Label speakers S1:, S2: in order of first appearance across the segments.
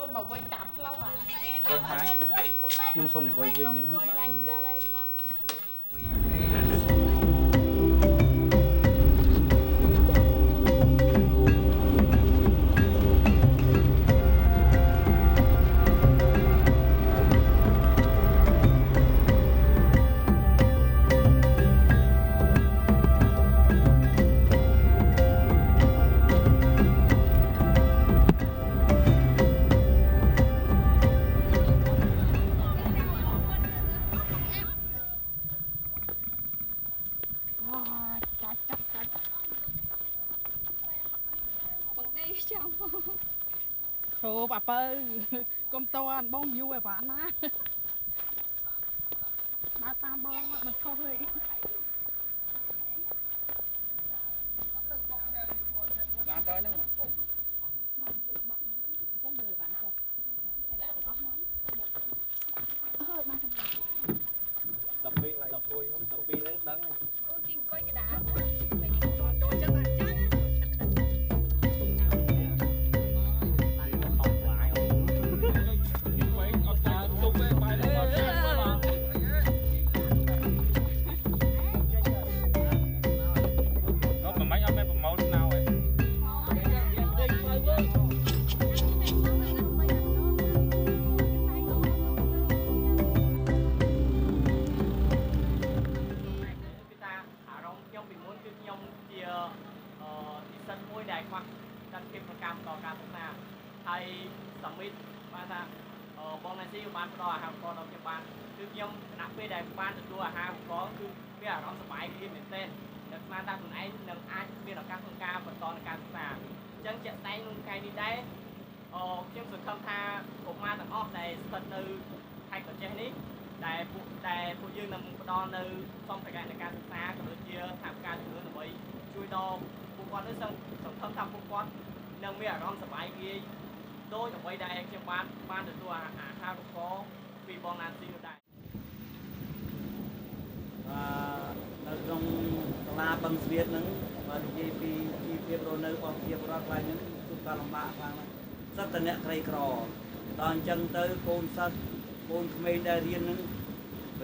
S1: luôn mà quay tạm lâu à.
S2: Nhưng xong quay game đấy.
S1: Thôi bà ơi, con to ăn bông vui bà má. Ba ta bông mình không rồi.
S2: Làm tới nữa mà. Đập bi lại đập cùi không đập bi lên đắng.
S1: Ôi kinh coi cái đá. Hay submit បានថាបងណាស៊ីបានផ្ដល់អាហារដល់ខ្ញុំបានគឺខ្ញុំគណៈពេលដែលបានទទួលអាហារផងគឺមានអារម្មណ៍សប្បាយរីករាយមែនទែនដែលស្មានថាខ្លួនឯងនឹងអាចមានឱកាសក្នុងការបន្តនៅការសិក្សាអញ្ចឹងជាក់ស្ដែងក្នុងថ្ងៃនេះដែរខ្ញុំសង្ឃឹមថាកុមារទាំងអស់ដែលស្ថិតនៅខេត្តកោះចេះនេះដែលពួកយើងនឹងផ្ដល់នៅសម្ភារៈនៃការសិក្សាក៏ដូចជាថាការជំនួយដើម្បីជួយដល់ពួកគាត់នេះសង្ឃឹមថាពួកគាត់នឹងមានអារម្មណ៍សប្បាយរីករាយដូចអ្វីដែលខ្ញុំបានទទួលអាហារូបករណ៍ពីបងណានស៊ីនោះដែរ
S2: នៅក្នុងសាលាបឹងស្វៀតហ្នឹងបើនិយាយពីជីវភាពរស់នៅរបស់ប្រជាពលរដ្ឋខ្លះហ្នឹងគឺក៏លំបាកខ្លាំងណាស់សិតតអ្នកក្រីក្រដល់អញ្ចឹងទៅកូនសិស្សកូនក្មេងដែលរៀនហ្នឹង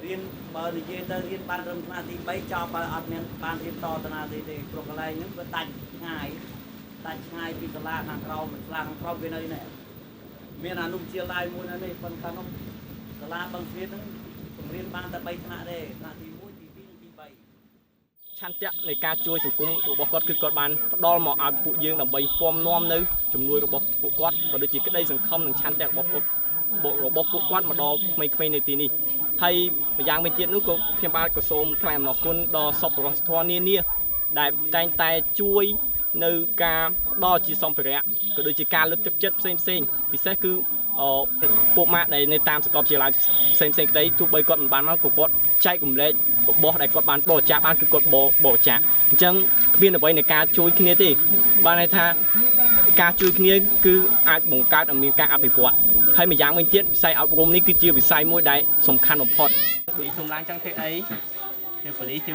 S2: រៀនបើនិយាយទៅរៀនបានត្រឹមថ្នាក់ទី3ចប់ហើយអត់មានបានរៀនតទៅណាទេព្រោះកន្លែងហ្នឹងវាដាច់ឆ្ងាយពីសាលាខាងក្រោមសាលាខាងក្រោមវានៅនេះមានអនុវិទ្យាល័យមួយនៅនេះប៉ុន្តែក្នុងសាលាបឹងស្វៀតហ្នឹងបង្រៀនបានតែ3ថ្នាក់ទេថ្នាក់ទី1ទី2ទី3
S3: ឆន្ទៈនៃការជួយសង្គមរបស់គាត់គឺគាត់បានផ្ដល់មកឲ្យពួកយើងដើម្បីពំនាំនៅជំនួយរបស់ពួកគាត់ក៏ដូចជាក្តីសង្ឃឹមនិងឆន្ទៈរបស់ពួកគាត់មកដល់ក្មេងៗនៅទីនេះហើយម្យ៉ាងវិញទៀតនោះក៏ខ្ញុំបាទក៏សូមថ្លែងអំណរគុណដល់សប្បុរសធម៌នានាដែលតែងតែជួយនៅការផ្ដល់ជាសម្ភារៈក៏ដូចជាការលើកទឹកចិត្តផ្សេងពិសេសគឺពួកម៉ាក់ដែលនៅតាមសាកលវិទ្យាល័យផ្សេងក្តីទោះបីគាត់មិនបានមកក៏គាត់ចែករំលែករបស់ដែលគាត់បានបរិច្ចាគបានគឺគាត់បរិច្ចាគអញ្ចឹងគ្មានអ្វីនៃការជួយគ្នាទេបានន័យថាការជួយគ្នាគឺអាចបង្កើតឲ្យមានការអភិវឌ្ឍហើយម្យ៉ាងវិញទៀតវិស័យអប់រំនេះគឺជាវិស័យមួយដែលសំខាន់បំផុតពីខ្ញុំឡើងចង់ធ្វើអីធ្វើប៉ូលីសធ្វើ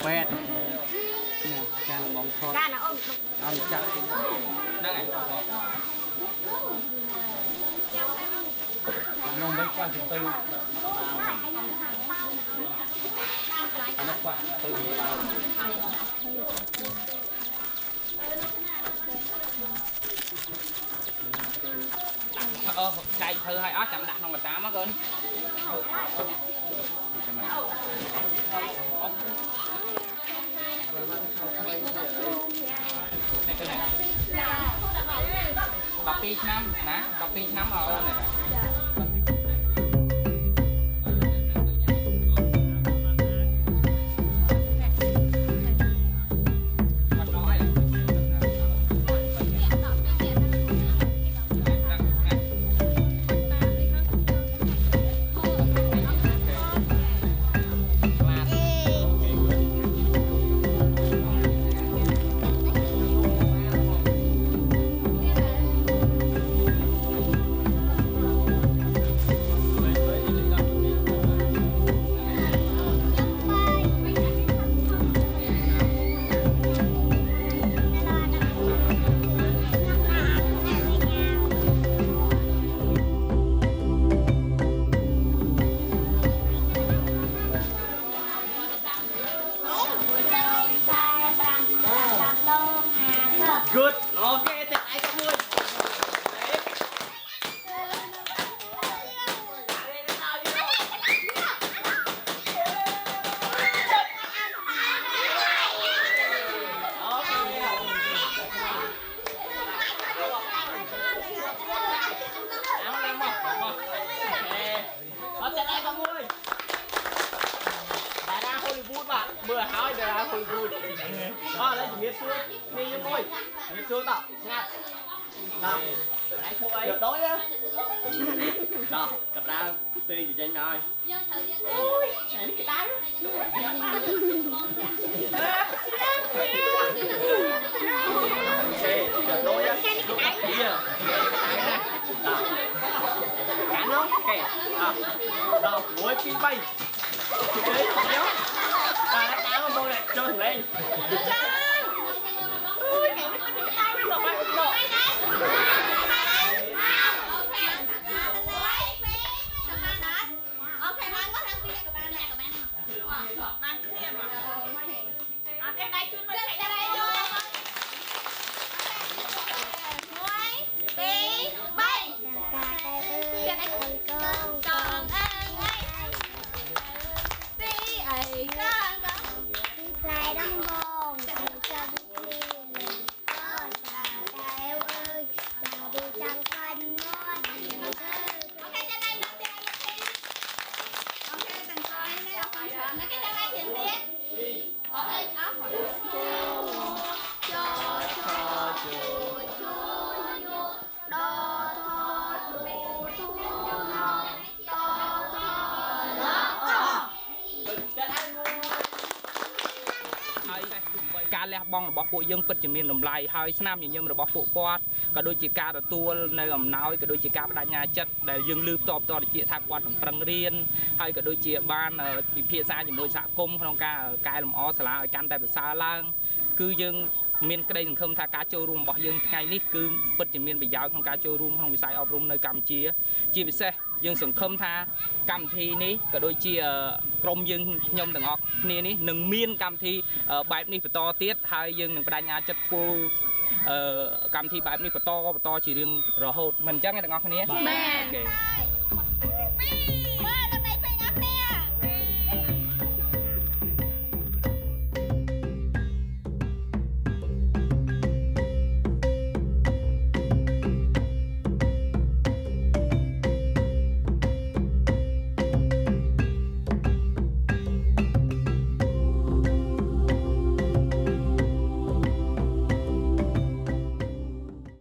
S3: បែតការលំងថតការណាអូនចាក់ហ្នឹងហើយនំបីគាត់ទៅអានោះគាត់ទៅចែកធ្វើឲ្យអស់ចាំដាក់ក្នុងកតាមកកូន12ឆ្នាំណា12ឆ្នាំឲ្យអូននេះ
S1: good ok thế ai có mười bữa hỏi để ra hồi vui đó lấy miết xuống đi với môi miết xuống tao ngắt nào đấy thôi được đối á đó gặp ra tươi gì trên rồi ui này cái đá được đối á kia cắn không kệ đó muối pin bay đấy nhớ và đá một môn này cho thử lên ui cái tay nó bay nóการលះបង់របស់ពួកយើងពិតជាមានតម្លៃហើយស្នាមញញឹមរបស់ពួកគាត់ក៏ដូចជាការទទួលនៅអំណោយក៏ដូចជាការបដិញ្ញាចិត្តដែលយើងលើកតបតទៅជាថាគាត់នឹងប្រឹងរៀនហើយក៏ដូចជាបានពិភាក្សាជាមួយសហគមន៍ក្នុងការកែលម្អសាលាឲ្យកាន់តែប្រសើរឡើងគឺយើងមានក្តីសង្ឃឹមថាការចូលរួមរបស់យើងថ្ងៃនេះគឺពិតជាមានប្រយោជន៍ក្នុងការចូលរួមក្នុងវិស័យអប់រំនៅកម្ពុជាជាពិសេសយើងសង្ឃឹមថាកម្មវិធីនេះក៏ដូចជាក្រុមយើងខ្ញុំទាំងអស់គ្នានេះនឹងមានកម្មវិធីបែបនេះបន្តទៀតហើយយើងនឹងបដិញ្ញាចិត្តធ្វើកម្មវិធីបែបនេះបន្តជារៀងរហូតមិនអញ្ចឹងទេទាំងអស់គ្នាបាទអូខេ